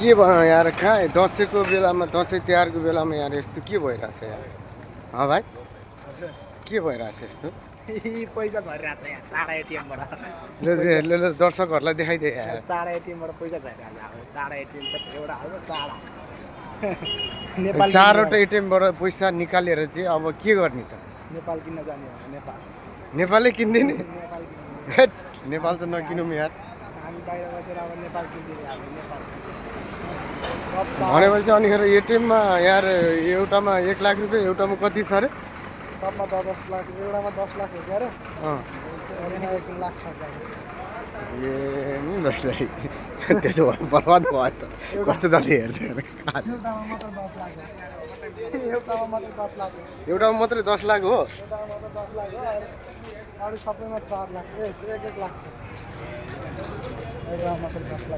के भनौँ यार, कहाँ दसैँको बेलामा, दसैँ तिहारको बेलामा यार यस्तो के भइरहेछ यार? भाइ के भइरहेछ यस्तो? पैसा झरिरहेको छ यहाँ चाडा एटिएमबाट। ल दर्शकहरूलाई देखाइदिए यार। चाडा एटिएमबाट पैसा झरिरहेको छ। अब चाडा एटिएम त एउटा हो चाडा। नेपाल चारवटा एटिएमबाट पैसा निकालेर चाहिँ अब के गर्ने त? नेपाल किन्न जाने हो नेपाल। नेपालै किन्दिने? नेपाल किन्ने। हेट, नेपाल त नकिनौँ यार। हामी बाहिर बसेर अब नेपाल किन्दिने हामी नेपाल। भनेपछि अनिखेर एटिएममा यार एउटामा 1 लाख रुपियाँ, एउटामा कति छ अरे? सबमा 10 लाख, एउटामा 10 लाख हुन्छ अरे। अरूमा 1 लाख छ। ए नि भाइ, त्यसो भए बर्बाद भयो त। कस्तो जति हेर्छ एउटामा मात्र 10 लाख हो। एउटामा मात्र 10 लाख हो। एउटामा मात्रै 10 लाख हो? एउटामा मात्र 10 लाख हो। अरू सबैमा 4 लाख, 1 लाख छ। एउटामा मात्र 10 लाख।